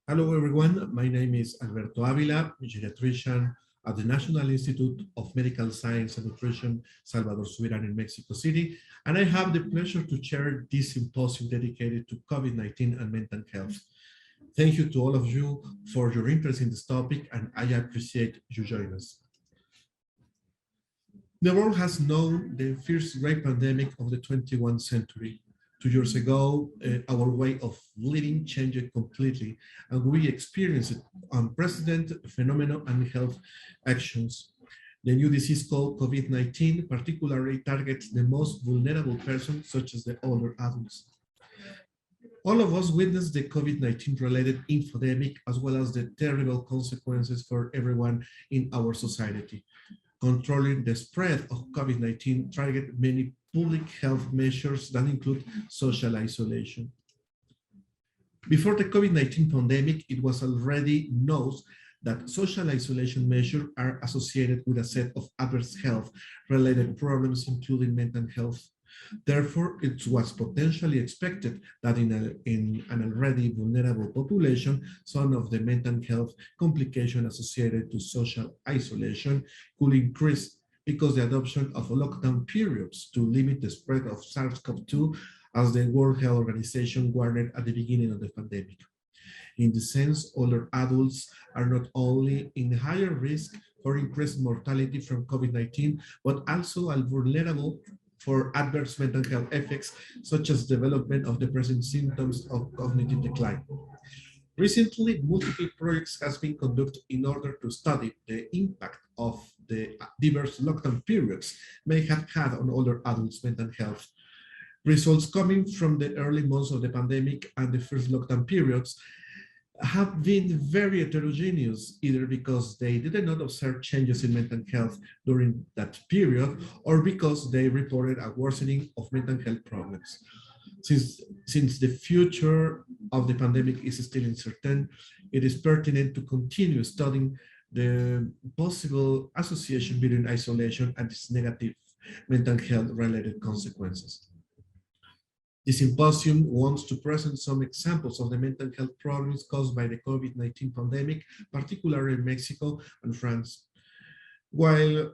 Hello, everyone. My name is Alberto Avila, geriatrician at the National Institute of Medical Science and Nutrition, Salvador Subirán in Mexico City, and I have the pleasure to chair this symposium dedicated to COVID-19 and mental health. Thank you to all of you for your interest in this topic, and I appreciate you joining us. The world has known the first great pandemic of the 21st century. 2 years ago, our way of living changed completely, and we experienced unprecedented phenomena and health actions. The new disease called COVID-19 particularly targets the most vulnerable persons, such as the older adults. All of us witnessed the COVID-19 related infodemic, as well as the terrible consequences for everyone in our society. Controlling the spread of COVID-19 triggered many public health measures that include social isolation. Before the COVID-19 pandemic, it was already known that social isolation measures are associated with a set of adverse health-related problems, including mental health. Therefore, it was potentially expected that in an already vulnerable population, some of the mental health complications associated to social isolation could increase because the adoption of lockdown periods to limit the spread of SARS-CoV-2 as the World Health Organization warned at the beginning of the pandemic. In this sense, older adults are not only in higher risk for increased mortality from COVID-19, but also are vulnerable for adverse mental health effects, such as development of depressive symptoms of cognitive decline. Recently, multiple projects have been conducted in order to study the impact of the diverse lockdown periods may have had on older adults' mental health. Results coming from the early months of the pandemic and the first lockdown periods have been very heterogeneous, either because they did not observe changes in mental health during that period, or because they reported a worsening of mental health problems. Since the future of the pandemic is still uncertain, it is pertinent to continue studying the possible association between isolation and its negative mental health related consequences. The symposium wants to present some examples of the mental health problems caused by the COVID-19 pandemic, particularly in Mexico and France. While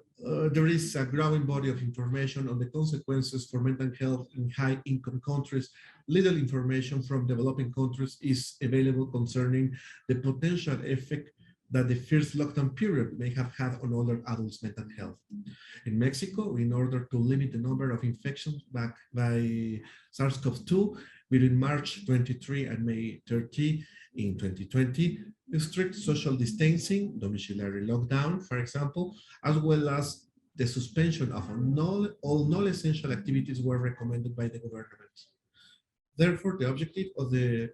there is a growing body of information on the consequences for mental health in high-income countries, little information from developing countries is available concerning the potential effect that the first lockdown period may have had on older adults' mental health. In Mexico, in order to limit the number of infections back by SARS-CoV-2 between March 23 and May 30 in 2020, strict social distancing, domiciliary lockdown, for example, as well as the suspension of all non-essential activities were recommended by the government. Therefore, the objective of the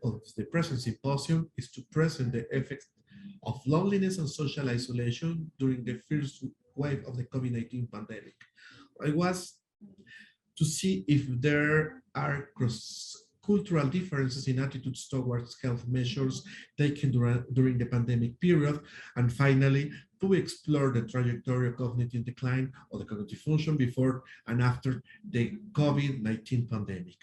present symposium is to present the effects of loneliness and social isolation during the first wave of the COVID-19 pandemic. I was to see if there are cross-cultural differences in attitudes towards health measures taken during the pandemic period, and finally, to explore the trajectory of cognitive decline or the cognitive function before and after the COVID-19 pandemic.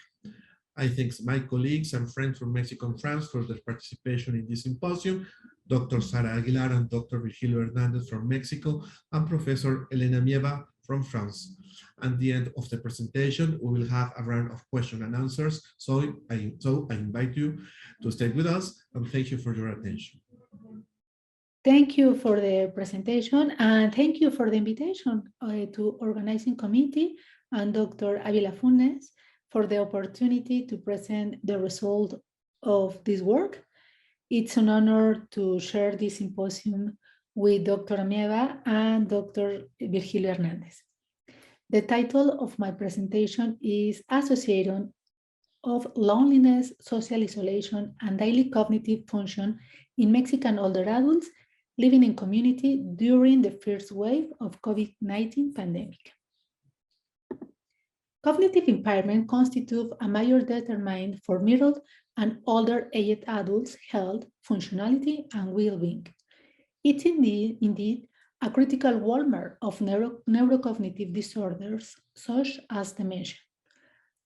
I thank my colleagues and friends from Mexico and France for their participation in this symposium, Dr. Sara Aguilar and Dr. Virgilio Hernandez from Mexico, and Professor Elena Mieva from France. At the end of the presentation, we will have a round of question and answers. So I invite you to stay with us, and thank you for your attention. Thank you for the presentation, and thank you for the invitation to organizing committee and Dr. Avila Funes for the opportunity to present the result of this work. It's an honor to share this symposium with Dr. Amieva and Dr. Virgilio Hernandez. The title of my presentation is Association of Loneliness, Social Isolation, and Daily Cognitive Function in Mexican Older Adults Living in Community during the first wave of COVID-19 pandemic. Cognitive impairment constitutes a major determinant for middle and older aged adults' health, functionality, and well-being. It's indeed a critical hallmark of neurocognitive disorders, such as dementia.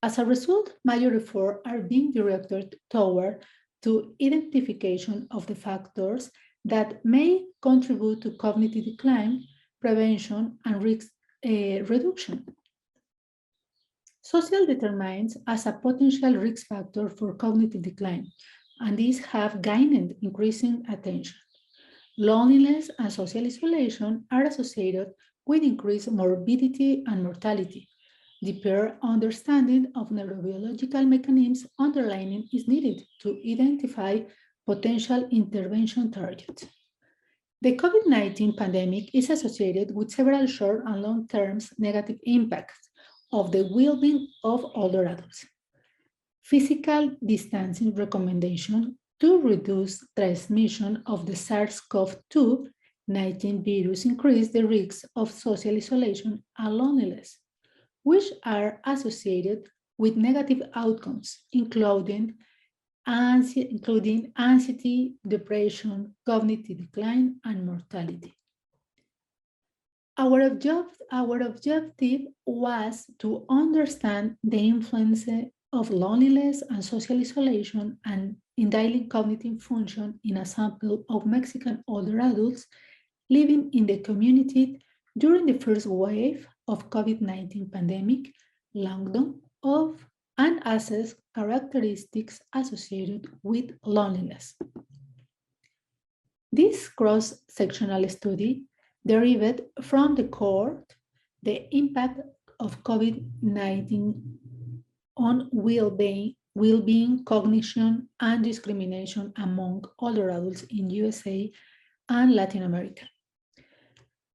As a result, major efforts are being directed toward to identification of the factors that may contribute to cognitive decline, prevention, and risk reduction. Social determinants as a potential risk factor for cognitive decline, and these have gained increasing attention. Loneliness and social isolation are associated with increased morbidity and mortality. Deeper understanding of neurobiological mechanisms underlying is needed to identify potential intervention targets. The COVID-19 pandemic is associated with several short and long-term negative impacts of the well-being of older adults. Physical distancing recommendations to reduce transmission of the SARS-CoV-2 virus increase the risks of social isolation and loneliness, which are associated with negative outcomes, including anxiety, depression, cognitive decline, and mortality. Our objective was to understand the influence of loneliness and social isolation and in daily cognitive function in a sample of Mexican older adults living in the community during the first wave of COVID-19 pandemic lockdown and assess characteristics associated with loneliness. This cross-sectional study derived from the cohort the impact of COVID-19 on well-being, cognition, and discrimination among older adults in USA and Latin America.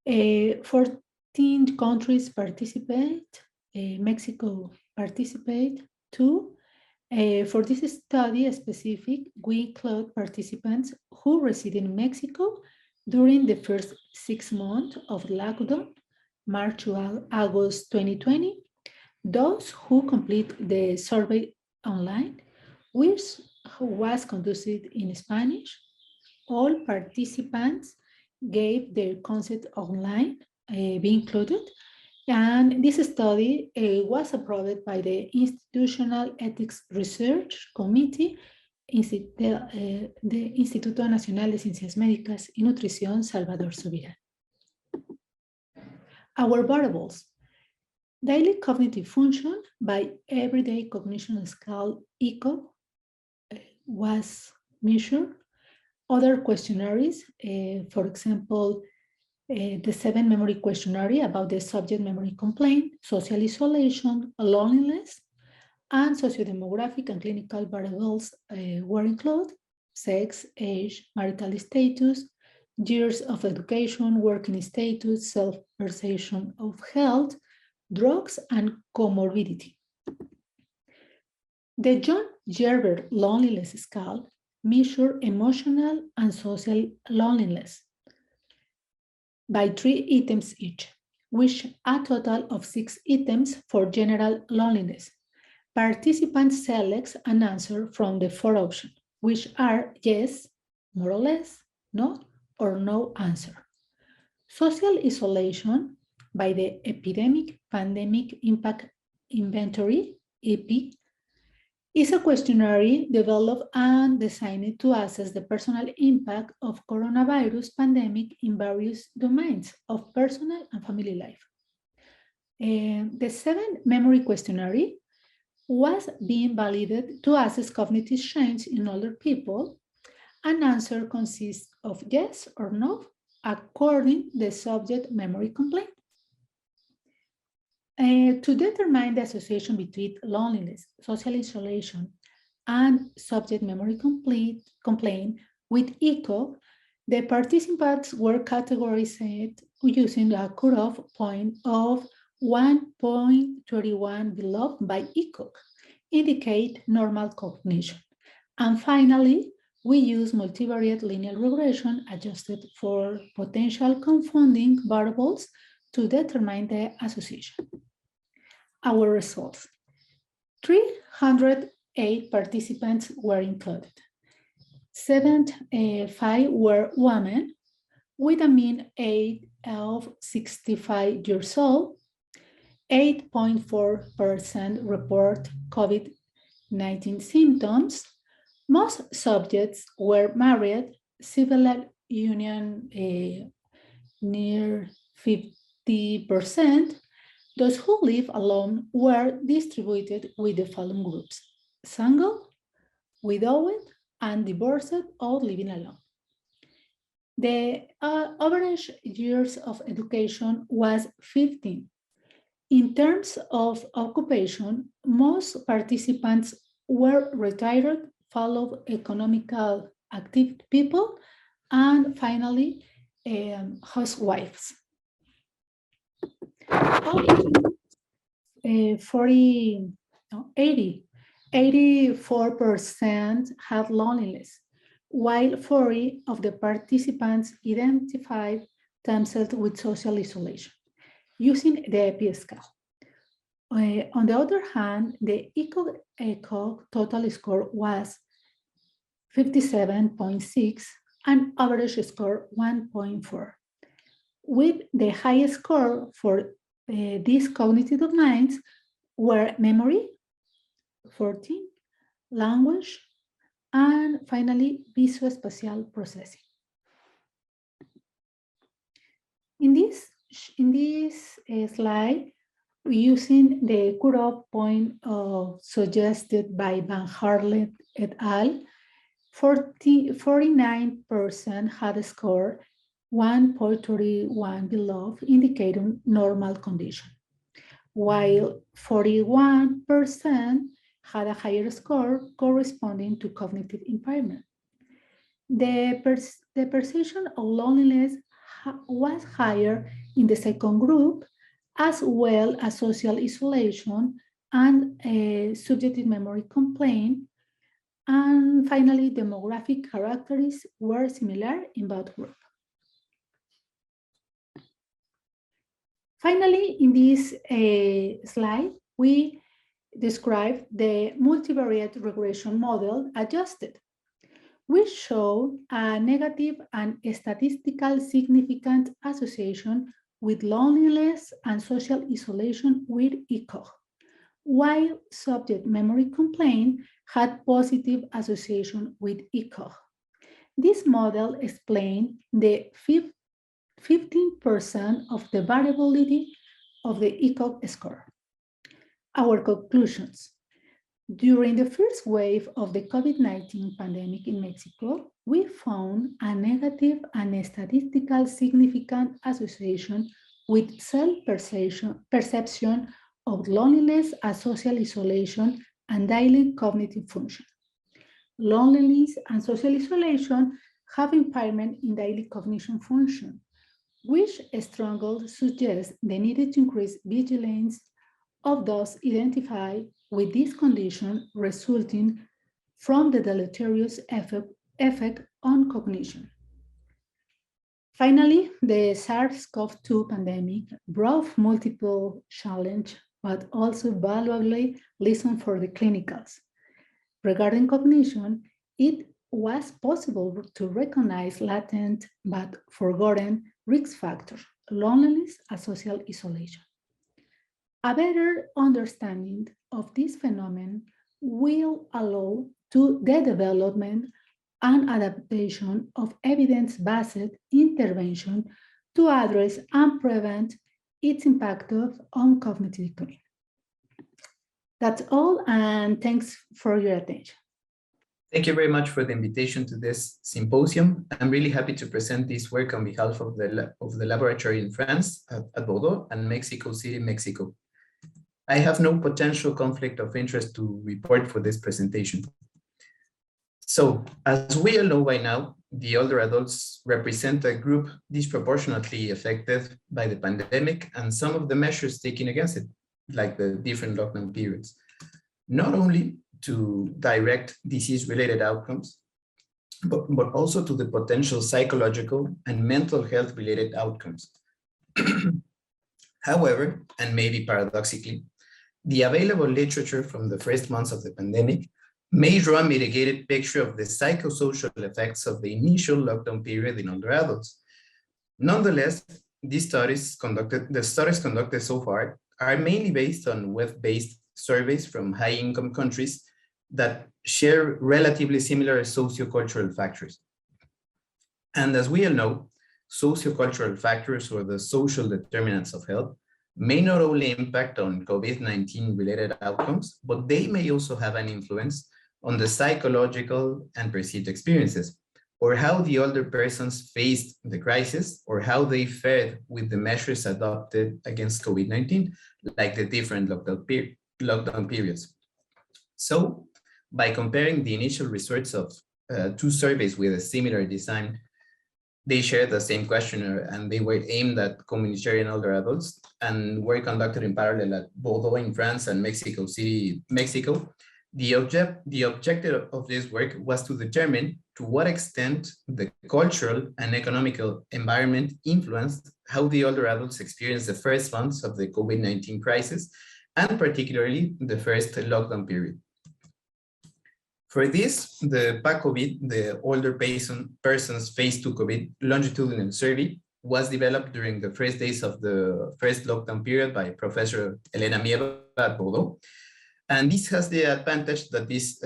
14 countries participate, Mexico participate too. For this study specific, we include participants who reside in Mexico during the first 6 months of lockdown, March to August 2020, those who complete the survey online, which was conducted in Spanish. All participants gave their consent online, be included, and this study was approved by the Institutional Ethics Research Committee, the Instituto Nacional de Ciencias Médicas y Nutrición Salvador Subirán. Our variables: daily cognitive function by everyday cognition scale ECO was measured. Other questionnaires, for example, the 7 memory questionnaire about the subject memory complaint, social isolation, loneliness, and sociodemographic and clinical variables were included: sex, age, marital status, years of education, working status, self-perception of health, drugs, and comorbidity. The John Gerber Loneliness Scale measures emotional and social loneliness by 3 items each, which a total of 6 items for general loneliness. Participants select an answer from the 4 options, which are yes, more or less, no, or no answer. Social isolation by the Epidemic Pandemic Impact Inventory, EPI, is a questionnaire developed and designed to assess the personal impact of coronavirus pandemic in various domains of personal and family life. The 7 memory questionnaire was being validated to assess cognitive change in older people. An answer consists of yes or no according to the subject memory complaint. To determine the association between loneliness, social isolation, and subject memory complaint with ECO, the participants were categorized using a cutoff point of 1.31 below by ECO, indicate normal cognition. And finally, we use multivariate linear regression adjusted for potential confounding variables to determine the association. Our results: 308 participants were included. 75 were women with a mean age of 65 years old. 8.4% report COVID-19 symptoms. Most subjects were married, civil union near 50%. Those who live alone were distributed with the following groups: single, widowed, and divorced or living alone. The average years of education was 15. In terms of occupation, most participants were retired, followed economical active people, and finally, housewives. 84% had loneliness, while 40 of the participants identified themselves with social isolation using the EPI scale. On the other hand, the ECO total score was 57.6 and average score 1.4. With the highest score for these cognitive domains were memory, 14, language, and finally, visuospatial processing. In this slide, using the cutoff point suggested by Van Harlet et al., 49% had a score 1.31 below, indicating normal condition, while 41% had a higher score corresponding to cognitive impairment. The perception of loneliness was higher in the second group, as well as social isolation and subjective memory complaint. And finally, demographic characteristics were similar in both groups. Finally, in this slide, we describe the multivariate regression model adjusted. We show a negative and statistical significant association with loneliness and social isolation with ECOG, while subject memory complaint had positive association with ECOG. This model explains the 15% of the variability of the ECOG score. Our conclusions. During the first wave of the COVID-19 pandemic in Mexico, we found a negative and statistical significant association with self-perception of loneliness as social isolation and daily cognitive function. Loneliness and social isolation have impairment in daily cognition function, which strongly suggests the need to increase vigilance of those identified with this condition resulting from the deleterious effect on cognition. Finally, the SARS-CoV-2 pandemic brought multiple challenges, but also valuably lessons for the clinicals. Regarding cognition, it was possible to recognize latent but forgotten risk factors, loneliness and social isolation. A better understanding of this phenomenon will allow to the development and adaptation of evidence-based intervention to address and prevent its impact on cognitive decline. That's all, and thanks for your attention. Thank you very much for the invitation to this symposium. I'm really happy to present this work on behalf of the laboratory in France at Bordeaux and Mexico City, Mexico. I have no potential conflict of interest to report for this presentation. So, as we all know by now, the older adults represent a group disproportionately affected by the pandemic and some of the measures taken against it, like the different lockdown periods, not only to direct disease-related outcomes, but also to the potential psychological and mental health-related outcomes. However, and maybe paradoxically, the available literature from the first months of the pandemic may draw a mitigated picture of the psychosocial effects of the initial lockdown period in older adults. Nonetheless, the studies conducted so far are mainly based on web-based surveys from high-income countries that share relatively similar sociocultural factors. And as we all know, sociocultural factors, or the social determinants of health, may not only impact on COVID-19 related outcomes, but they may also have an influence on the psychological and perceived experiences, or how the older persons faced the crisis, or how they fared with the measures adopted against COVID-19, like the different lockdown periods. So, by comparing the initial results of two surveys with a similar design, they shared the same questionnaire, and they were aimed at communitarian older adults and were conducted in parallel at Bordeaux in France and Mexico City, Mexico. The objective of this work was to determine to what extent the cultural and economical environment influenced how the older adults experienced the first months of the COVID-19 crisis, and particularly the first lockdown period. For this, the PACOVID, the Older Persons Phase 2 COVID longitudinal survey, was developed during the first days of the first lockdown period by Professor Elena Mieva at Bordeaux. And this has the advantage that this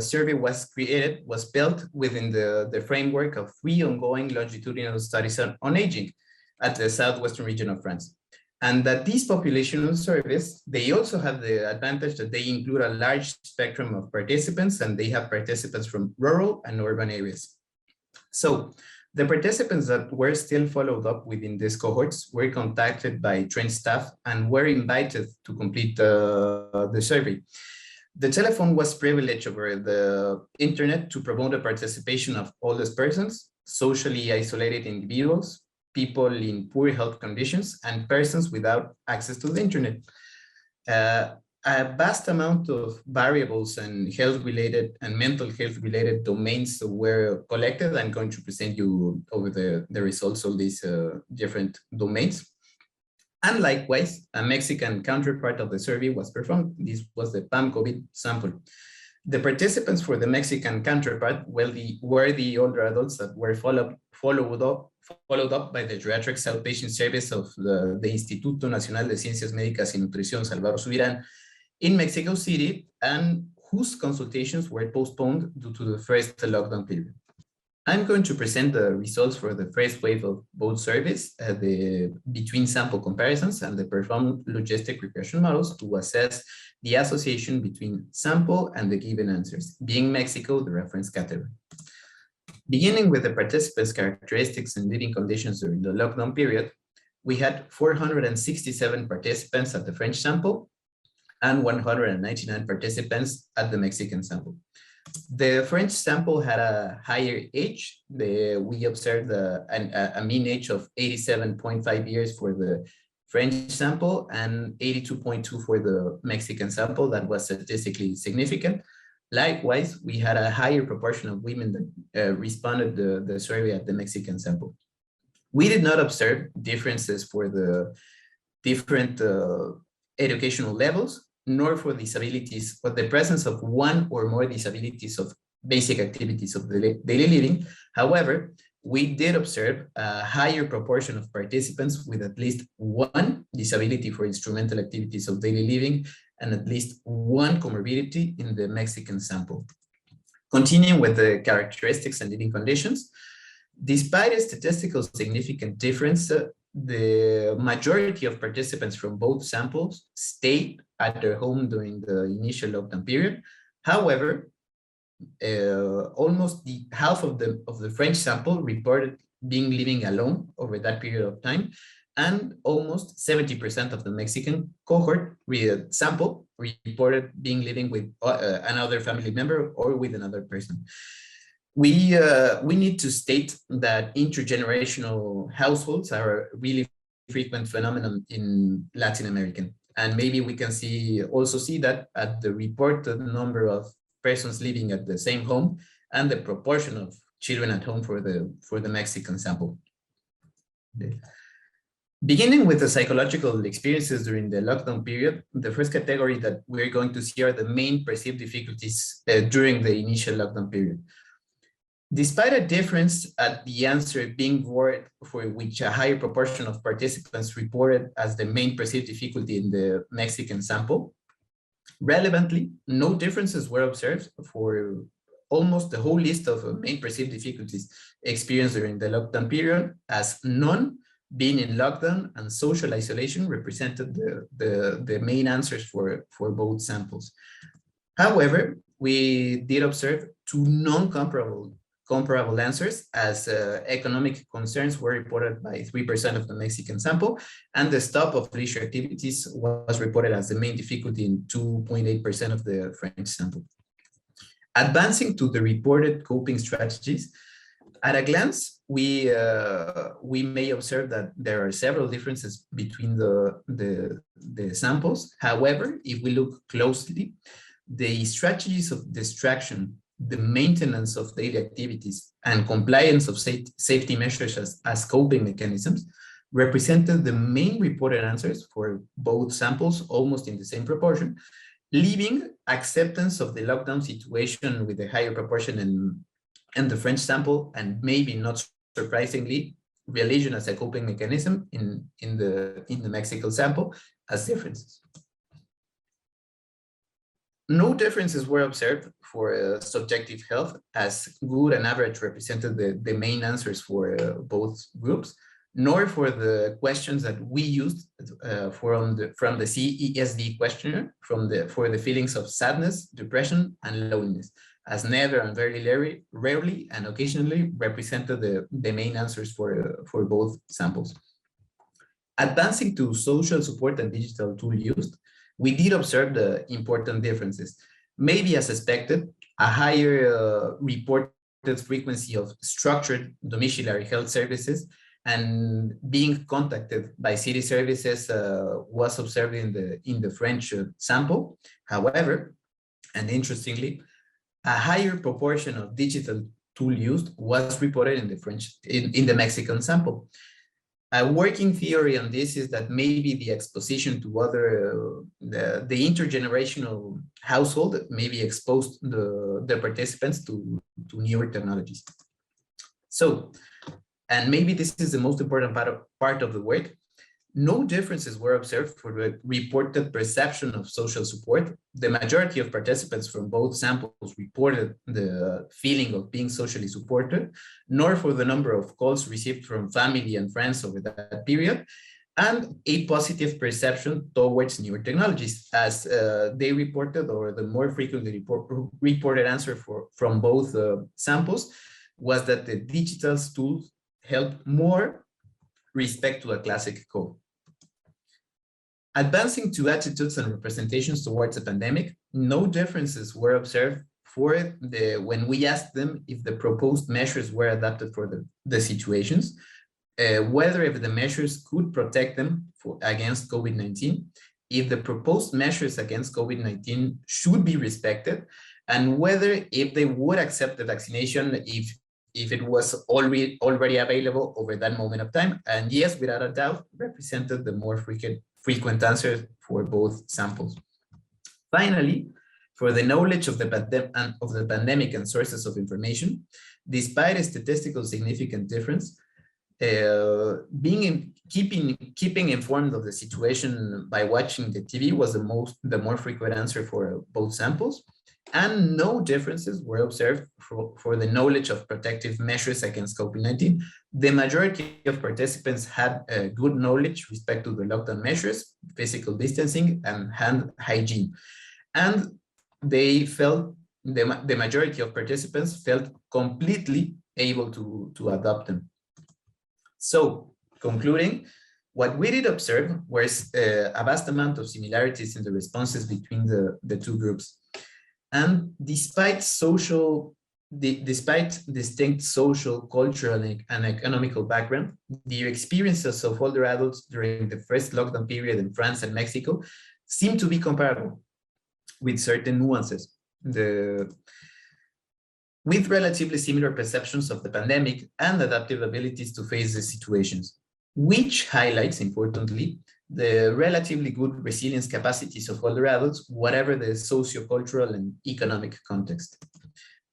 survey was built within the framework of 3 ongoing longitudinal studies on aging at the southwestern region of France. And that these populational surveys, they also have the advantage that they include a large spectrum of participants, and they have participants from rural and urban areas. So the participants that were still followed up within these cohorts were contacted by trained staff and were invited to complete the survey. The telephone was privileged over the internet to promote the participation of oldest persons, socially isolated individuals, people in poor health conditions, and persons without access to the internet. A vast amount of variables and health-related and mental health-related domains were collected. I'm going to present you over the results of these different domains. And likewise, a Mexican counterpart of the survey was performed. This was the PAM-COVID sample. The participants for the Mexican counterpart were the older adults that were followed up by the Geriatrics Outpatient Service of the Instituto Nacional de Ciencias Médicas y Nutrición Salvador Subirán in Mexico City, and whose consultations were postponed due to the first lockdown period. I'm going to present the results for the first wave of both surveys, the between sample comparisons and the performed logistic regression models to assess the association between sample and the given answers, being Mexico the reference category. Beginning with the participants' characteristics and living conditions during the lockdown period, we had 467 participants at the French sample and 199 participants at the Mexican sample. The French sample had a higher age. We observed a mean age of 87.5 years for the French sample and 82.2 for the Mexican sample. That was statistically significant. Likewise, we had a higher proportion of women that responded to the survey at the Mexican sample. We did not observe differences for the different educational levels, nor for disabilities, but the presence of one or more disabilities of basic activities of daily living. However, we did observe a higher proportion of participants with at least one disability for instrumental activities of daily living and at least one comorbidity in the Mexican sample. Continuing with the characteristics and living conditions, despite a statistical significant difference, the majority of participants from both samples stayed at their home during the initial lockdown period. However, almost half of the French sample reported living alone over that period of time, and almost 70% of the Mexican cohort sample reported living with another family member or with another person. We need to state that intergenerational households are a really frequent phenomenon in Latin America. And maybe we can also see that at the reported number of persons living at the same home and the proportion of children at home for the Mexican sample. Beginning with the psychological experiences during the lockdown period, the first category that we're going to see are the main perceived difficulties during the initial lockdown period. Despite a difference at the answer being word for which a higher proportion of participants reported as the main perceived difficulty in the Mexican sample, Relevantly, no differences were observed for almost the whole list of main perceived difficulties experienced during the lockdown period, as none being in lockdown and social isolation represented the main answers for both samples. However, we did observe two comparable answers, as economic concerns were reported by 3% of the Mexican sample, and the stop of leisure activities was reported as the main difficulty in 2.8% of the French sample. Advancing to the reported coping strategies, at a glance, we may observe that there are several differences between the samples. However, if we look closely, the strategies of distraction, the maintenance of daily activities, and compliance of safety measures as coping mechanisms represented the main reported answers for both samples, almost in the same proportion, leaving acceptance of the lockdown situation with a higher proportion in the French sample, and maybe not surprisingly, religion as a coping mechanism in the Mexico sample as differences. No differences were observed for subjective health, as good and average represented the main answers for both groups, nor for the questions that we used from the CESD questionnaire for the feelings of sadness, depression, and loneliness, as never and very rarely and occasionally represented the main answers for both samples. Advancing to social support and digital tool used, we did observe the important differences. Maybe as expected, a higher reported frequency of structured domiciliary health services and being contacted by city services was observed in the French sample. However, and interestingly, a higher proportion of digital tool used was reported in the Mexican sample. A working theory on this is that maybe the exposition to the intergenerational household maybe exposed the participants to newer technologies. So, and maybe this is the most important part of the work, no differences were observed for the reported perception of social support. The majority of participants from both samples reported the feeling of being socially supported, nor for the number of calls received from family and friends over that period, and a positive perception towards newer technologies, as they reported, or the more frequently reported answer from both samples was that the digital tools help more respect to a classic code. Advancing to attitudes and representations towards the pandemic, no differences were observed when we asked them if the proposed measures were adapted for the situations, whether if the measures could protect them against COVID-19, if the proposed measures against COVID-19 should be respected, and whether if they would accept the vaccination if it was already available over that moment of time. And yes, without a doubt, represented the more frequent answers for both samples. Finally, for the knowledge of the pandemic and sources of information, despite a statistical significant difference, keeping informed of the situation by watching the TV was the more frequent answer for both samples, and no differences were observed for the knowledge of protective measures against COVID-19. The majority of participants had good knowledge with respect to the lockdown measures, physical distancing, and hand hygiene. And they felt, the majority of participants felt completely able to adopt them. So, concluding, what we did observe was a vast amount of similarities in the responses between the two groups. And despite distinct social, cultural, and economical background, the experiences of older adults during the first lockdown period in France and Mexico seem to be comparable, with certain nuances. With relatively similar perceptions of the pandemic and adaptive abilities to face the situations, which highlights, importantly, the relatively good resilience capacities of older adults, whatever the socio-cultural and economic context.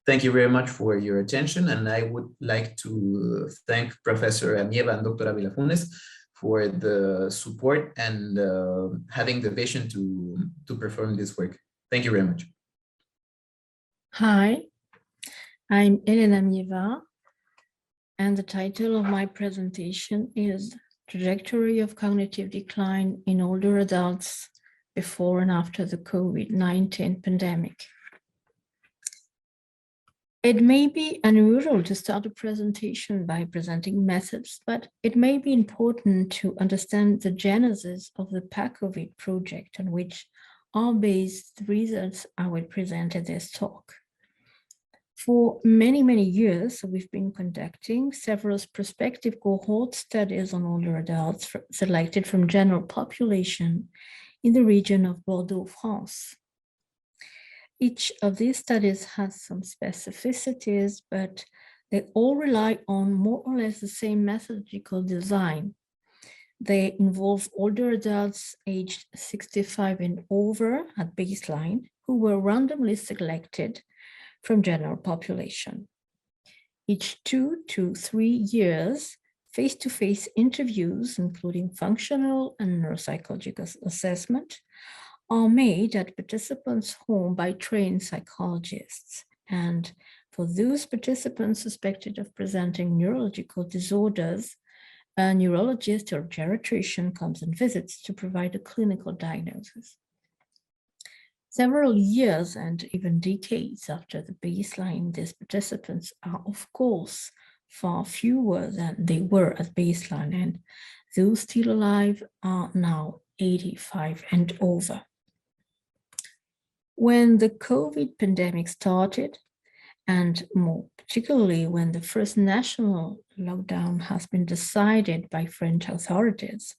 Thank you very much for your attention, and I would like to thank Professor Amieva and Dr. Avila Funes for the support and having the vision to perform this work. Thank you very much. Hi, I'm Elena Mieva, and the title of my presentation is Trajectory of Cognitive Decline in Older Adults Before and After the COVID-19 Pandemic. It may be unusual to start a presentation by presenting methods, but it may be important to understand the genesis of the PACOVID project on which are based the results I will present in this talk. For many, many years, we've been conducting several prospective cohort studies on older adults selected from general population in the region of Bordeaux, France. Each of these studies has some specificities, but they all rely on more or less the same methodological design. They involve older adults aged 65 and over at baseline who were randomly selected from general population. Each 2 to 3 years, face-to-face interviews, including functional and neuropsychological assessment, are made at participants' home by trained psychologists. And for those participants suspected of presenting neurological disorders, a neurologist or geriatrician comes and visits to provide a clinical diagnosis. Several years and even decades after the baseline, these participants are, of course, far fewer than they were at baseline, and those still alive are now 85 and over. When the COVID pandemic started, and more particularly when the first national lockdown has been decided by French authorities,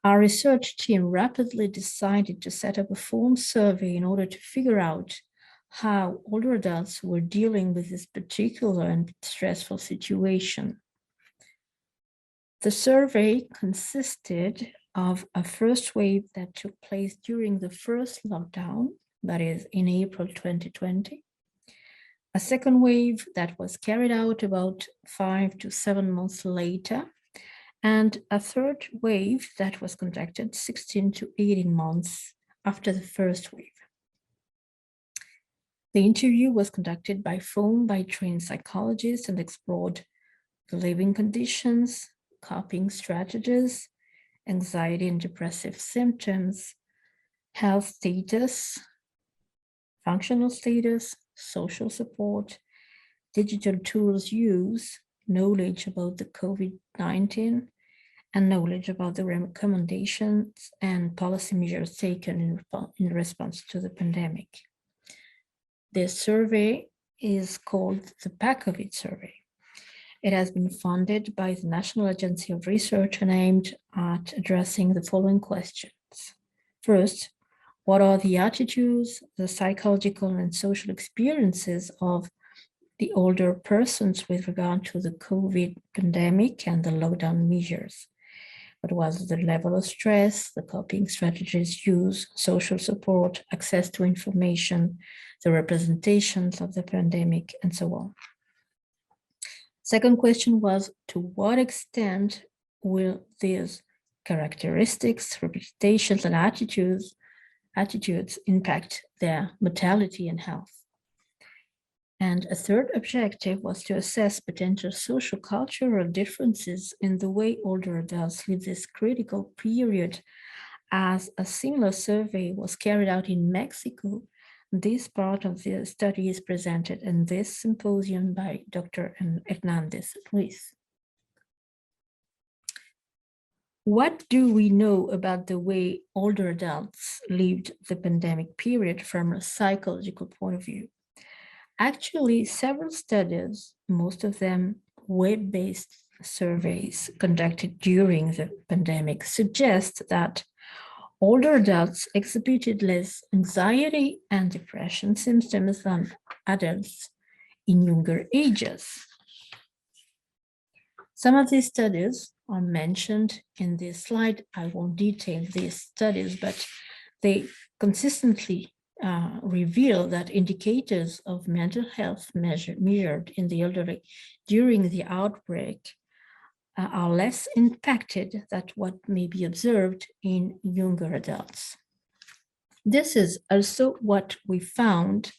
our research team rapidly decided to set up a phone survey in order to figure out how older adults were dealing with this particular and stressful situation. The survey consisted of a first wave that took place during the first lockdown, that is in April 2020, a second wave that was carried out about 5 to 7 months later, and a third wave that was conducted 16 to 18 months after the first wave. The interview was conducted by phone by trained psychologists and explored the living conditions, coping strategies, anxiety and depressive symptoms, health status, functional status, social support, digital tools use, knowledge about the COVID-19, and knowledge about the recommendations and policy measures taken in response to the pandemic. This survey is called the PACOVID survey. It has been funded by the National Agency of Research and aimed at addressing the following questions. First, what are the attitudes, the psychological and social experiences of the older persons with regard to the COVID pandemic and the lockdown measures? What was the level of stress, the coping strategies used, social support, access to information, the representations of the pandemic, and so on? Second question was, to what extent will these characteristics, representations, and attitudes impact their mortality and health? And a third objective was to assess potential social cultural differences in the way older adults live this critical period. As a similar survey was carried out in Mexico, this part of the study is presented in this symposium by Dr. Hernandez Ruiz. What do we know about the way older adults lived the pandemic period from a psychological point of view? Actually, several studies, most of them web-based surveys conducted during the pandemic, suggest that older adults exhibited less anxiety and depression symptoms than adults in younger ages. Some of these studies are mentioned in this slide. I won't detail these studies, but they consistently reveal that indicators of mental health measured in the elderly during the outbreak are less impacted than what may be observed in younger adults. This is also what we found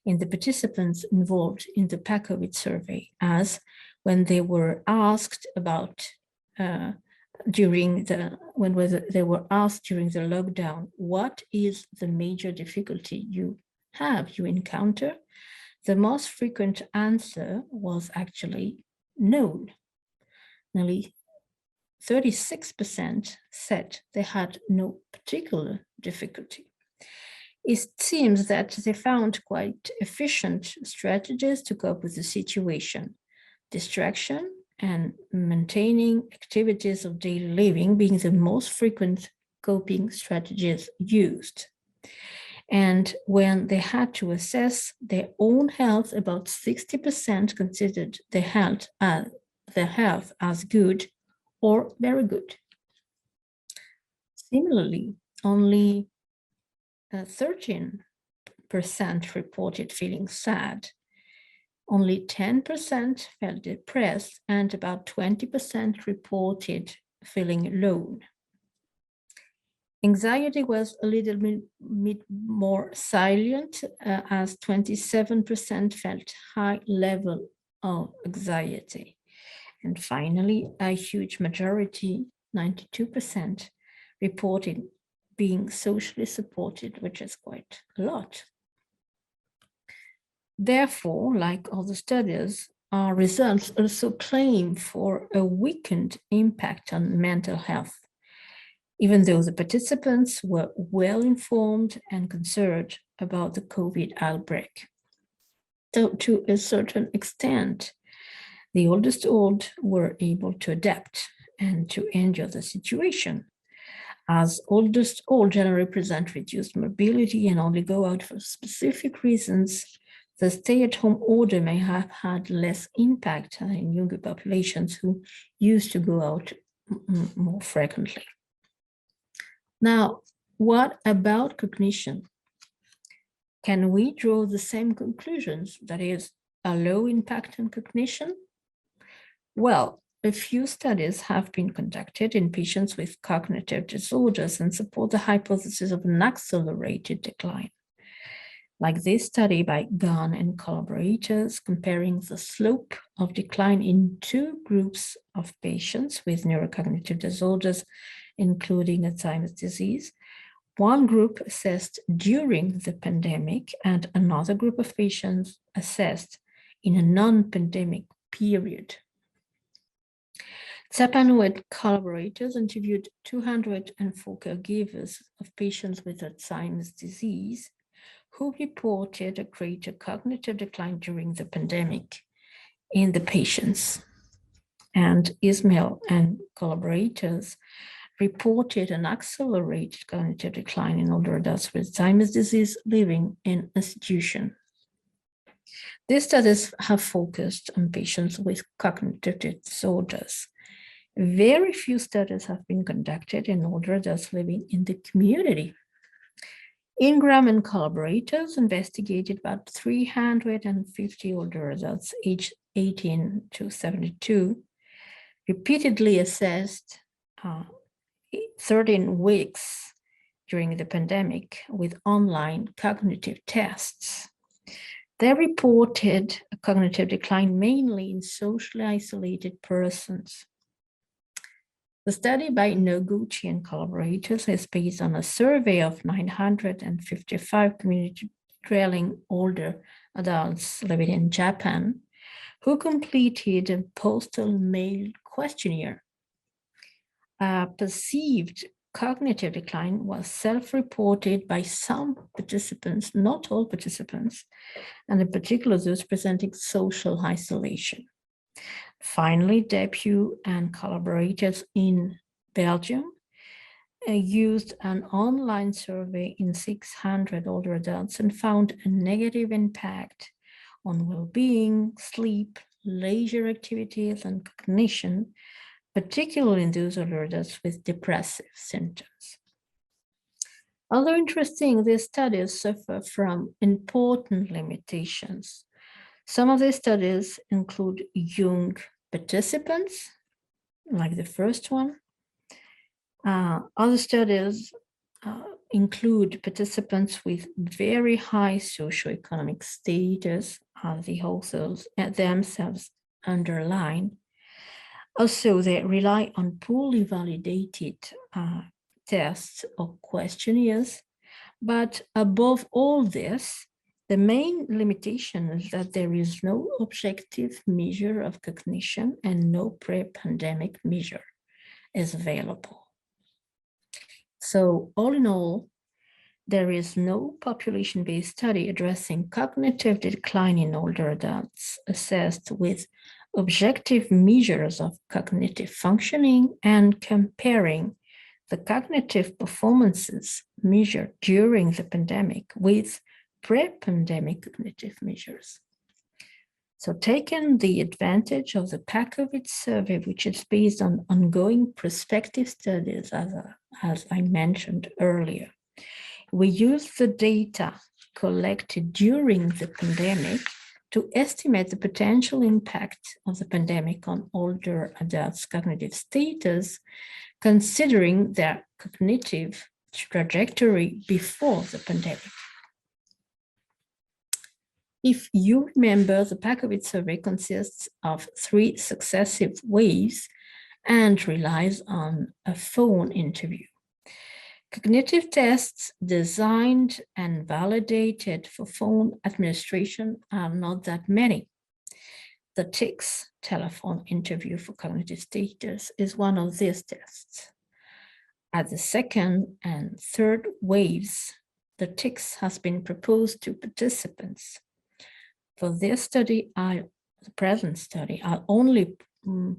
in the participants involved in the PACOVID survey, as when they were asked about they were asked during the lockdown, what is the major difficulty you encounter? The most frequent answer was actually known. Nearly 36% said they had no particular difficulty. It seems that they found quite efficient strategies to cope with the situation. Distraction and maintaining activities of daily living being the most frequent coping strategies used. And when they had to assess their own health, about 60% considered their health as good or very good. Similarly, only 13% reported feeling sad. Only 10% felt depressed, and about 20% reported feeling alone. Anxiety was a little bit more salient, as 27% felt high level of anxiety. And finally, a huge majority, 92%, reported being socially supported, which is quite a lot. Therefore, like other studies, our results also claim for a weakened impact on mental health, even though the participants were well informed and concerned about the COVID outbreak. So to a certain extent, the oldest old were able to adapt and to endure the situation. As oldest old generally present reduced mobility and only go out for specific reasons, the stay-at-home order may have had less impact in younger populations who used to go out more frequently. Now, what about cognition? Can we draw the same conclusions, that is, a low impact on cognition? Well, a few studies have been conducted in patients with cognitive disorders and support the hypothesis of an accelerated decline. Like this study by Gunn and collaborators comparing the slope of decline in two groups of patients with neurocognitive disorders, including Alzheimer's disease. One group assessed during the pandemic and another group of patients assessed in a non-pandemic period. Zapano and collaborators interviewed 204 caregivers of patients with Alzheimer's disease who reported a greater cognitive decline during the pandemic in the patients. And Ismail and collaborators reported an accelerated cognitive decline in older adults with Alzheimer's disease living in institution. These studies have focused on patients with cognitive disorders. Very few studies have been conducted in older adults living in the community. Ingram and collaborators investigated about 350 older adults aged 18 to 72, repeatedly assessed 13 weeks during the pandemic with online cognitive tests. They reported a cognitive decline mainly in socially isolated persons. The study by Noguchi and collaborators is based on a survey of 955 community-dwelling older adults living in Japan who completed a postal mail questionnaire. Perceived cognitive decline was self-reported by some participants, not all participants, and in particular those presenting social isolation. Finally, Depew and collaborators in Belgium used an online survey in 600 older adults and found a negative impact on well-being, sleep, leisure activities, and cognition, particularly in those older adults with depressive symptoms. Although interesting, these studies suffer from important limitations. Some of these studies include young participants, like the first one. Other studies include participants with very high socioeconomic status, as the authors themselves underline. Also, they rely on poorly validated tests or questionnaires. But above all this, the main limitation is that there is no objective measure of cognition and no pre-pandemic measure is available. So all in all, there is no population-based study addressing cognitive decline in older adults assessed with objective measures of cognitive functioning and comparing the cognitive performances measured during the pandemic with pre-pandemic cognitive measures. So taking the advantage of the Pakovich survey, which is based on ongoing prospective studies, as I mentioned earlier, we use the data collected during the pandemic to estimate the potential impact of the pandemic on older adults' cognitive status, considering their cognitive trajectory before the pandemic. If you remember, the Pakovich survey consists of 3 successive waves and relies on a phone interview. Cognitive tests designed and validated for phone administration are not that many. The TICS telephone interview for cognitive status is one of these tests. At the second and third waves, the TICS has been proposed to participants. For this study, the present study, I'll only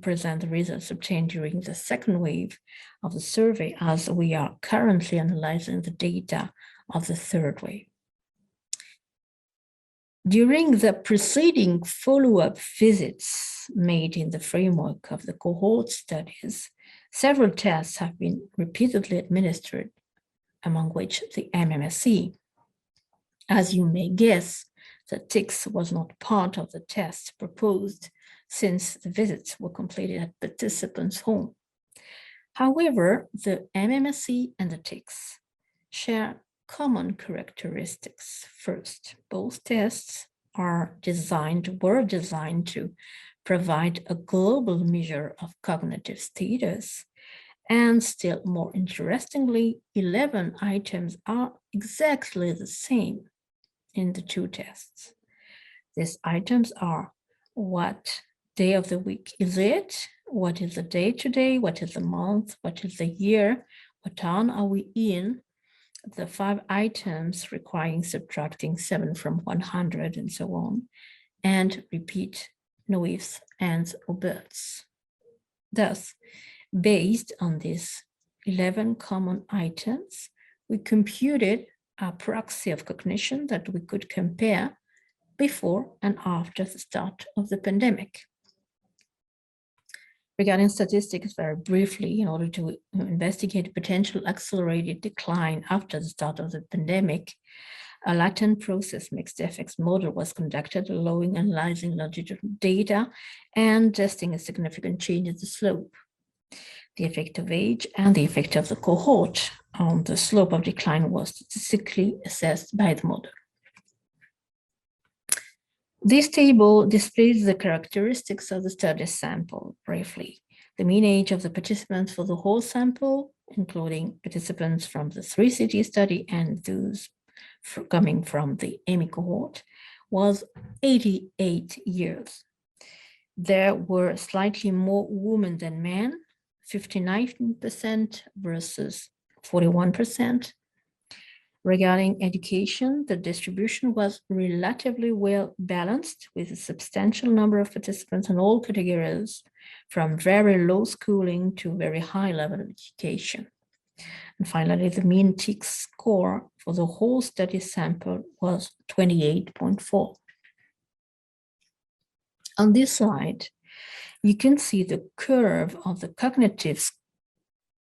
present the results obtained during the second wave of the survey, as we are currently analyzing the data of the third wave. During the preceding follow-up visits made in the framework of the cohort studies, several tests have been repeatedly administered, among which the MMSE. As you may guess, the TICS was not part of the test proposed since the visits were completed at participants' home. However, the MMSE and the TICS share common characteristics. First, both tests were designed to provide a global measure of cognitive status. And still more interestingly, 11 items are exactly the same in the 2 tests. These items are: what day of the week is it? What is the day today? What is the month? What is the year? What town are we in? The 5 items requiring subtracting 7 from 100 and so on, and repeat no ifs, ands, or buts. Thus, based on these 11 common items, we computed a proxy of cognition that we could compare before and after the start of the pandemic. Regarding statistics, very briefly, in order to investigate potential accelerated decline after the start of the pandemic, a latent process mixed effects model was conducted, allowing analyzing longitudinal data and testing a significant change in the slope. The effect of age and the effect of the cohort on the slope of decline was statistically assessed by the model. This table displays the characteristics of the study sample briefly. The mean age of the participants for the whole sample, including participants from the 3-city study and those coming from the EMI cohort, was 88 years. There were slightly more women than men, 59% versus 41%. Regarding education, the distribution was relatively well balanced, with a substantial number of participants in all categories, from very low schooling to very high level of education. And finally, the mean TIC score for the whole study sample was 28.4. On this slide, you can see the curve of the cognitive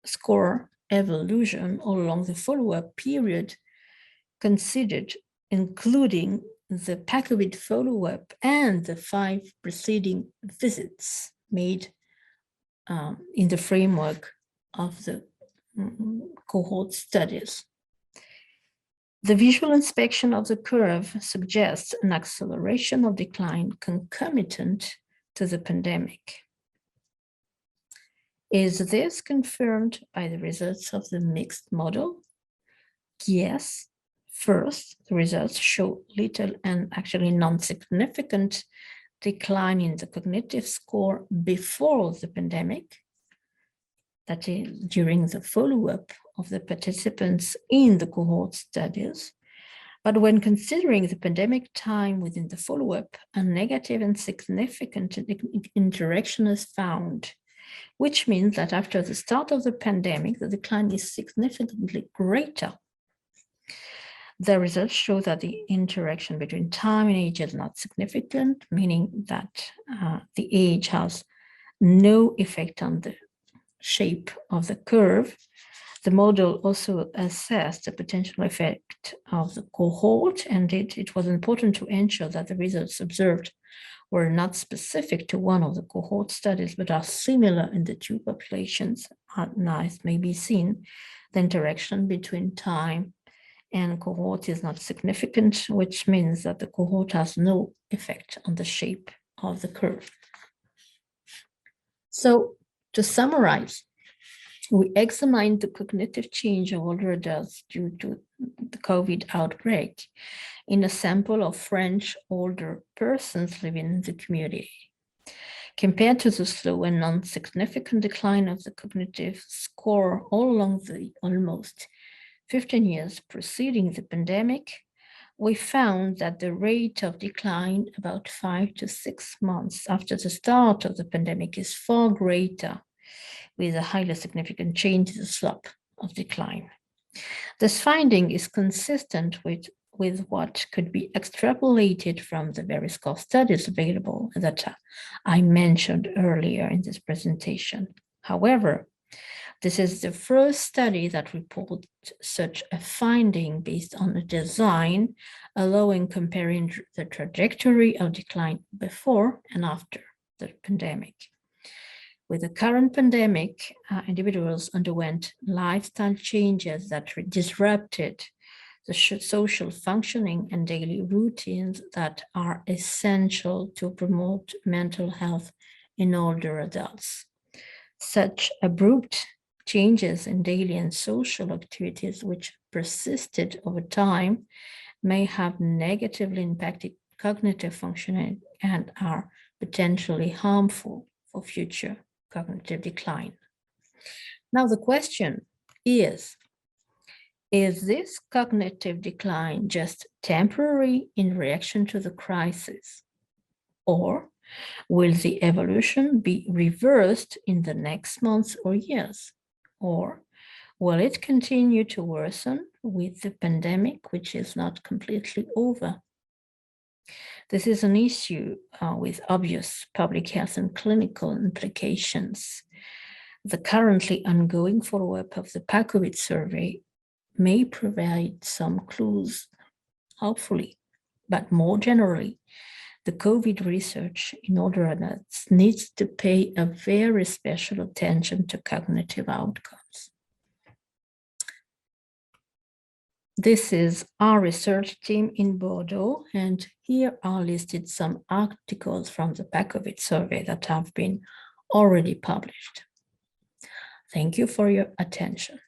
score evolution along the follow-up period considered, including the Pakovich follow-up and the 5 preceding visits made in the framework of the cohort studies. The visual inspection of the curve suggests an acceleration of decline concomitant to the pandemic. Is this confirmed by the results of the mixed model? Yes. First, the results show little and actually non-significant decline in the cognitive score before the pandemic, that is, during the follow-up of the participants in the cohort studies. But when considering the pandemic time within the follow-up, a negative and significant interaction is found, which means that after the start of the pandemic, the decline is significantly greater. The results show that the interaction between time and age is not significant, meaning that the age has no effect on the shape of the curve. The model also assessed the potential effect of the cohort, and it was important to ensure that the results observed were not specific to one of the cohort studies, but are similar in the two populations. Now, it may be seen, the interaction between time and cohort is not significant, which means that the cohort has no effect on the shape of the curve. So, to summarize, we examined the cognitive change of older adults due to the COVID outbreak in a sample of French older persons living in the community. Compared to the slow and non-significant decline of the cognitive score all along the almost 15 years preceding the pandemic, we found that the rate of decline about 5 to 6 months after the start of the pandemic is far greater, with a highly significant change in the slope of decline. This finding is consistent with what could be extrapolated from the various core studies available that I mentioned earlier in this presentation. However, this is the first study that reports such a finding based on a design allowing comparing the trajectory of decline before and after the pandemic. With the current pandemic, individuals underwent lifestyle changes that disrupted the social functioning and daily routines that are essential to promote mental health in older adults. Such abrupt changes in daily and social activities which persisted over time may have negatively impacted cognitive functioning and are potentially harmful for future cognitive decline. Now the question is this cognitive decline just temporary in reaction to the crisis? Or will the evolution be reversed in the next months or years? Or will it continue to worsen with the pandemic, which is not completely over? This is an issue with obvious public health and clinical implications. The currently ongoing follow-up of the PACOVID survey may provide some clues, hopefully, but more generally, the COVID research in older adults needs to pay a very special attention to cognitive outcomes. This is our research team in Bordeaux, and here are listed some articles from the PACOVID survey that have been already published. Thank you for your attention.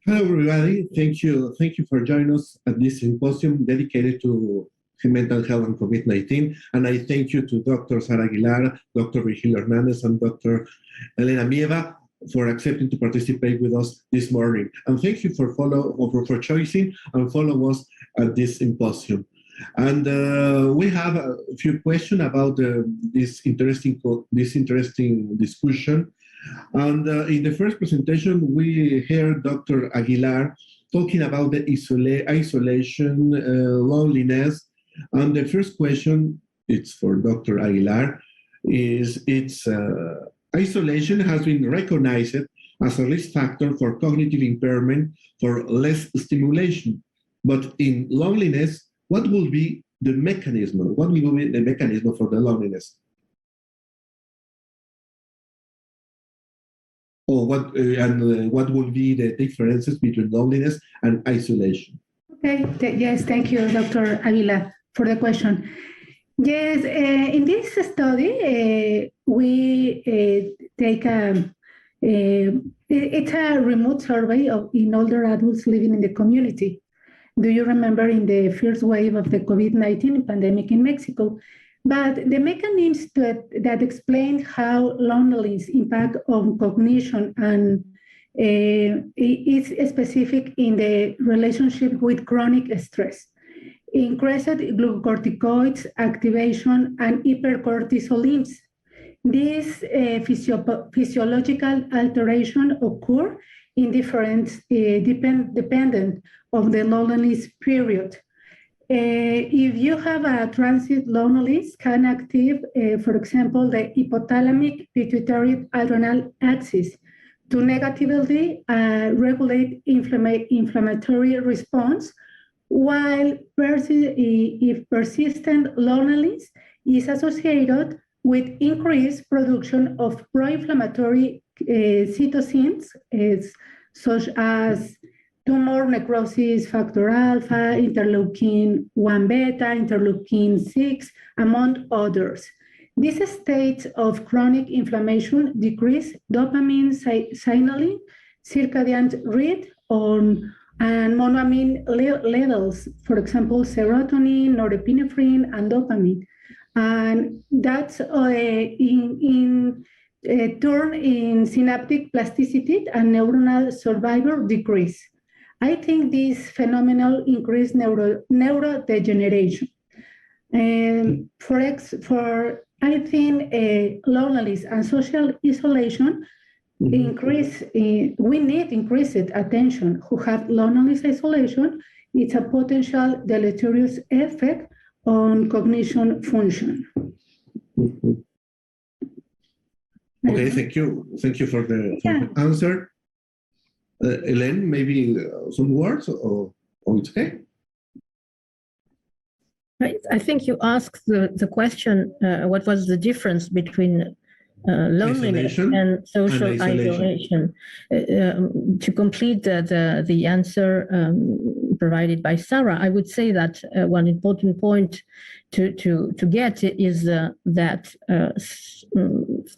Hello, everybody. Thank you for joining us at this symposium dedicated to mental health and COVID-19. And I thank you to Dr. Sara Aguilar, Dr. Virgilio Hernandez, and Dr. Elena Mieva for accepting to participate with us this morning. And thank you for choosing and follow us at this symposium. And we have a few questions about this interesting discussion. And in the first presentation, we heard Dr. Aguilar talking about the isolation, loneliness. And the first question, it's for Dr. Aguilar, is isolation has been recognized as a risk factor for cognitive impairment for less stimulation. But in loneliness, what will be the mechanism? What will be the mechanism for the loneliness? Or what would be the differences between loneliness and isolation? Okay, yes, thank you, Dr. Avila, for the question. Yes, in this study, we take it's a remote survey in older adults living in the community. Do you remember in the first wave of the COVID-19 pandemic in Mexico? But the mechanisms that explain how loneliness impact on cognition and is specific in the relationship with chronic stress. Increased glucocorticoids activation and hypercortisolins. These physiological alterations occur in different dependent of the loneliness period. If you have a transient loneliness, can active, for example, the hypothalamic pituitary adrenal axis to negatively regulate inflammatory response, while if persistent loneliness is associated with increased production of pro-inflammatory cytokines, such as tumor necrosis factor alpha, interleukin-1 beta, interleukin-6, among others. These states of chronic inflammation decrease dopamine signaling, circadian rhythm, and monoamine levels, for example, serotonin, norepinephrine, and dopamine. And that's in turn in synaptic plasticity and neuronal survival decrease. I think this phenomenon increased neurodegeneration. I think loneliness and social isolation increase. We need increased attention. Who have loneliness isolation, it's a potential deleterious effect on cognition function. Okay, thank you. Thank you for the answer. Elaine, maybe some words, or it's okay? I think you asked the question, what was the difference between loneliness and social isolation. To complete the answer provided by Sarah, I would say that one important point to get is that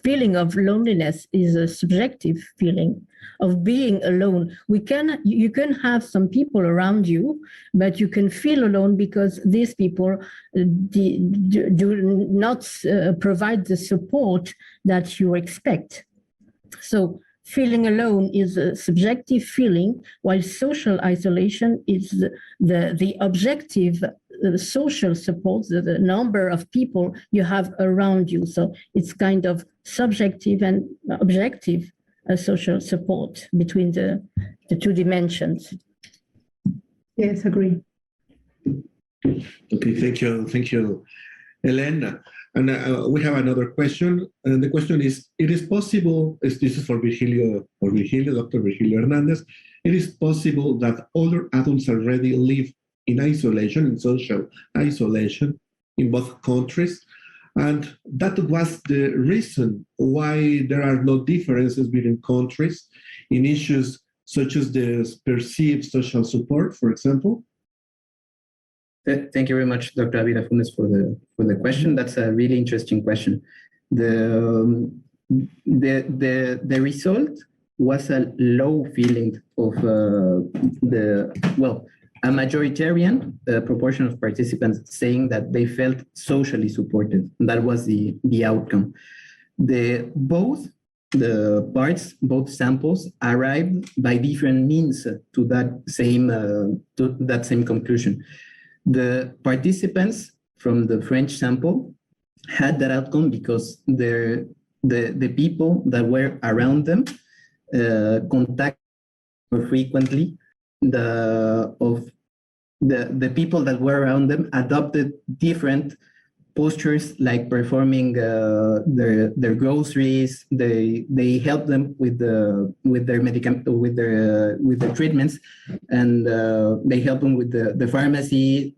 feeling of loneliness is a subjective feeling of being alone. You can have some people around you, but you can feel alone because these people do not provide the support that you expect. So feeling alone is a subjective feeling, while social isolation is the objective social support, the number of people you have around you. So it's kind of subjective and objective social support between the two dimensions. Yes, agree. Okay, thank you, Elena. And we have another question, and the question is: it is possible, this is for Dr. Virgilio Hernandez, it is possible that older adults already live in isolation, in social isolation, in both countries, and that was the reason why there are no differences between countries in issues such as the perceived social support, for example? Thank you very much, Dr. Avila Funes, for the question. That's a really interesting question. The result was a low feeling of a majoritarian proportion of participants saying that they felt socially supported. That was the outcome. Both samples arrived by different means to that same conclusion. The participants from the French sample had that outcome because the people that were around them contact more frequently. The people that were around them adopted different postures, like performing their groceries. They helped them with their medicament, with their treatments, and they helped them with the pharmacy.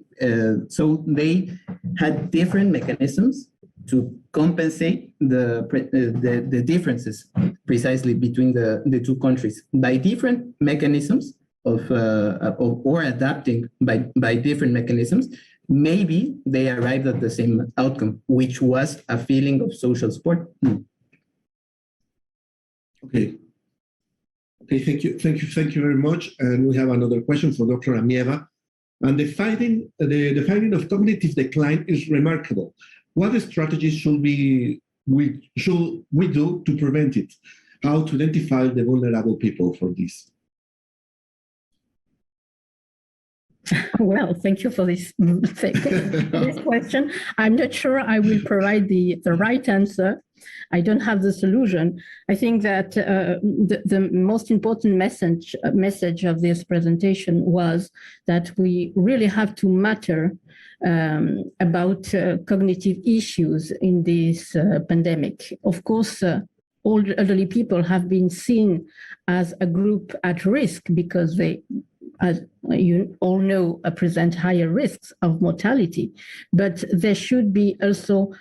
So they had different mechanisms to compensate the differences precisely between the two countries by different mechanisms or adapting by different mechanisms. Maybe they arrived at the same outcome, which was a feeling of social support. Okay. Okay, thank you very much. And we have another question for Dr. Amieva. And the finding of cognitive decline is remarkable. What strategies should we do to prevent it? How to identify the vulnerable people for this? Well, thank you for this question. I'm not sure I will provide the right answer. I don't have the solution. I think that the most important message of this presentation was that we really have to matter about cognitive issues in this pandemic. Of course, all elderly people have been seen as a group at risk because they, as you all know, present higher risks of mortality, but they should be also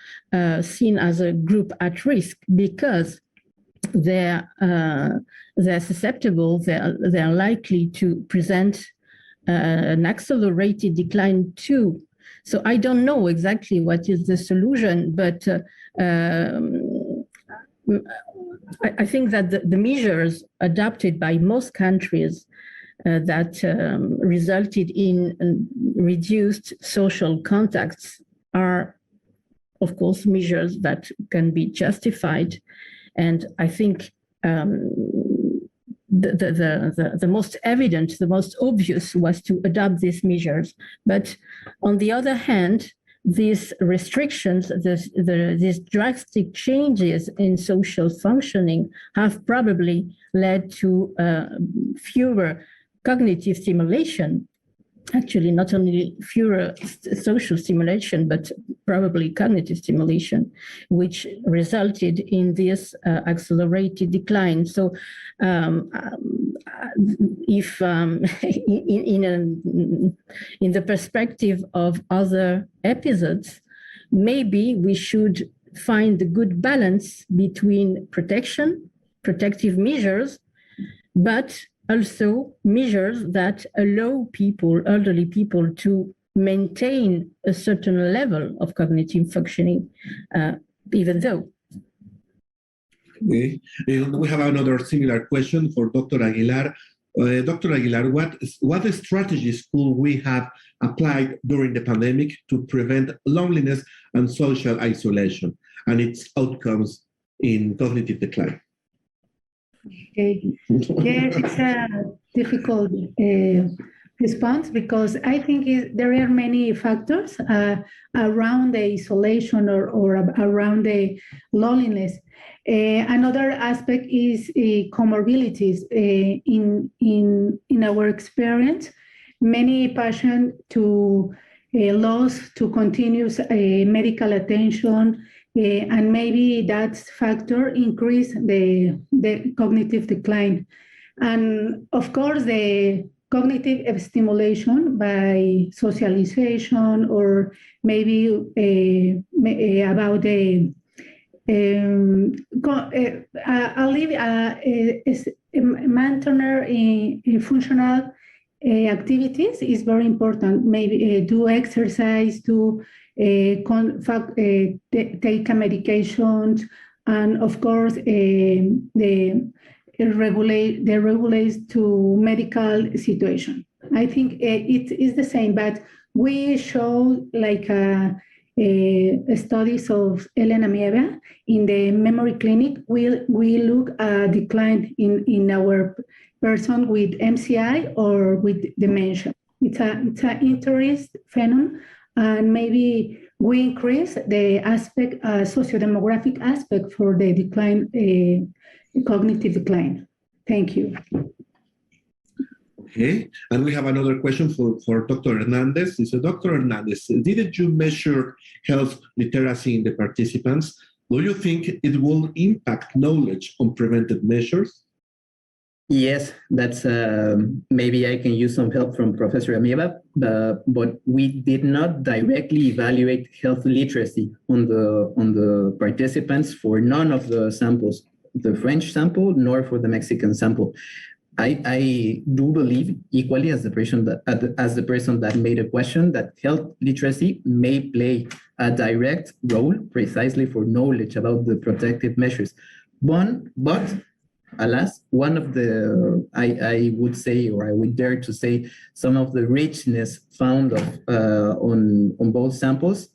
seen as a group at risk because they're susceptible, they're likely to present an accelerated decline too. So I don't know exactly what is the solution, but I think that the measures adopted by most countries that resulted in reduced social contacts are, of course, measures that can be justified. And I think the most evident, the most obvious was to adopt these measures. But on the other hand, these restrictions, these drastic changes in social functioning have probably led to fewer cognitive stimulation, actually not only fewer social stimulation, but probably cognitive stimulation, which resulted in this accelerated decline. So if in the perspective of other episodes, maybe we should find a good balance between protective measures, but also measures that allow people, elderly people, to maintain a certain level of cognitive functioning, even though. Okay. We have another similar question for Dr. Aguilar. Dr. Aguilar, what strategies could we have applied during the pandemic to prevent loneliness and social isolation and its outcomes in cognitive decline? Okay. Yes, it's a difficult response because I think there are many factors around the isolation or around the loneliness. Another aspect is comorbidities. In our experience, many patients to loss to continuous medical attention, and maybe that factor increase the cognitive decline. And of course, the cognitive stimulation by socialization or maybe about the I'll leave maintenance functional activities is very important. Maybe do exercise, do take medications, and of course the regulates to medical situation. I think it is the same, but we show like studies of Elena Mieva in the memory clinic. We look a decline in our person with MCI or with dementia. It's an interest phenomenon, and maybe we increase the aspect, socio-demographic aspect for the decline, cognitive decline. Thank you. Okay, and we have another question for Dr. Hernandez. So Dr. Hernandez, didn't you measure health literacy in the participants? Do you think it will impact knowledge on preventive measures? Yes, that's maybe I can use some help from Professor Amieva, but we did not directly evaluate health literacy on the participants for none of the samples the French sample nor for the Mexican sample. I do believe equally as the person that made a question that health literacy may play a direct role precisely for knowledge about the protective measures. But alas, one of the, I would say, or I would dare to say, some of the richness found on both samples,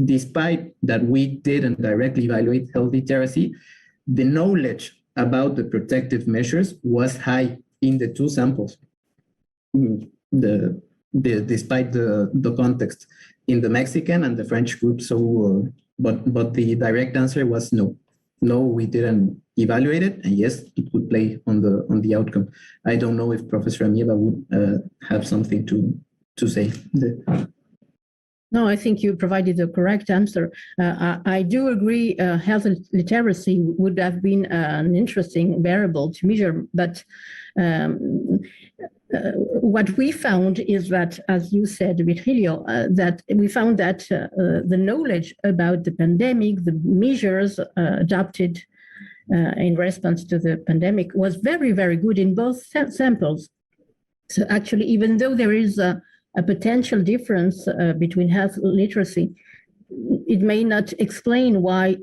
despite that we didn't directly evaluate health literacy, the knowledge about the protective measures was high in the two samples, despite the context in the Mexican and the French group. So, but the direct answer was no. No, we didn't evaluate it, and yes, it would play on the outcome. I don't know if Professor Amieva would have something to say. No, I think you provided the correct answer. I do agree health literacy would have been an interesting variable to measure, but what we found is that, as you said, Virgilio, that we found that the knowledge about the pandemic, the measures adopted in response to the pandemic was very, very good in both samples. So actually, even though there is a potential difference between health literacy, it may not explain why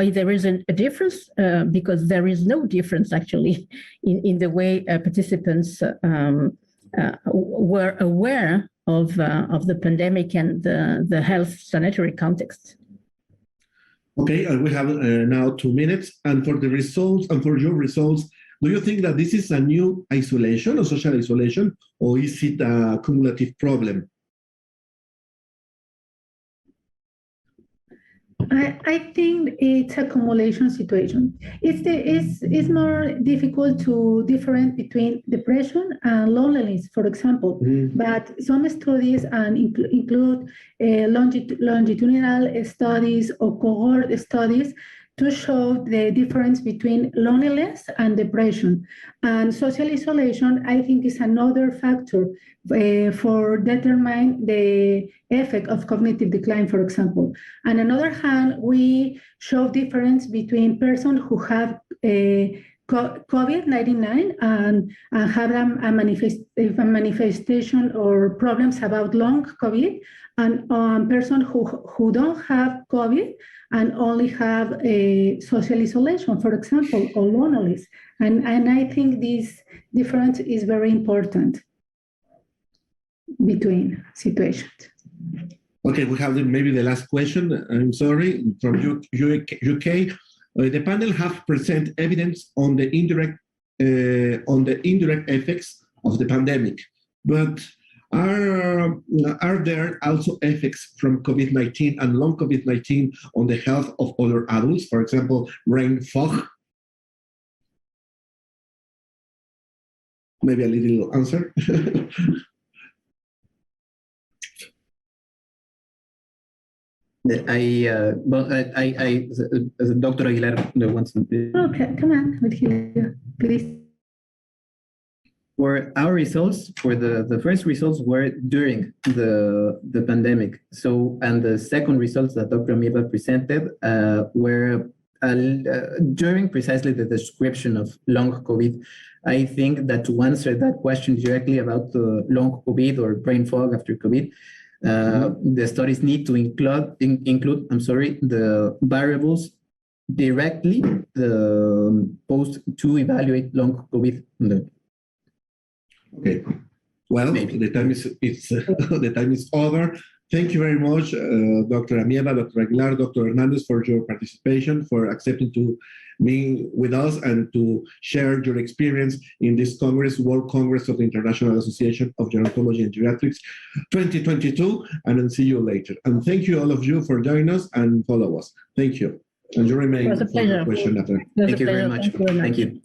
there isn't a difference, because there is no difference actually in the way participants were aware of the pandemic and the health sanitary context. Okay, and we have now 2 minutes. And for the results, and for your results, do you think that this is a new isolation or social isolation, or is it a cumulative problem? I think it's a accumulation situation. It's more difficult to differentiate between depression and loneliness, for example. But some studies include longitudinal studies or cohort studies to show the difference between loneliness and depression. And social isolation, I think, is another factor for determine the effect of cognitive decline, for example. On another hand, we show difference between persons who have COVID-19 and have a manifestation or problems about long COVID, and persons who don't have COVID and only have a social isolation, for example, or loneliness. And I think this difference is very important between situations. Okay, we have maybe the last question. I'm sorry, from UK. The panel have present evidence on the indirect effects of the pandemic, but are there also effects from COVID-19 and long COVID-19 on the health of other adults? For example, brain fog. Maybe a little answer. Dr. Aguilar wants to. Okay, come on, please. For our results, for the first results were during the pandemic. So, and the second results that Dr. Amieva presented were during precisely the description of long COVID. I think that to answer that question directly about the long COVID or brain fog after COVID, the studies need to include the variables directly posed to evaluate long COVID. Okay, well, the time is over. Thank you very much, Dr. Amieva, Dr. Aguilar, Dr. Hernandez, for your participation, for accepting to be with us and to share your experience in this Congress, World Congress of the International Association of Gerontology and Geriatrics 2022, and I'll see you later. And thank you all of you for joining us and follow us. Thank you. And you remain for the question after. Thank you very much. Thank you.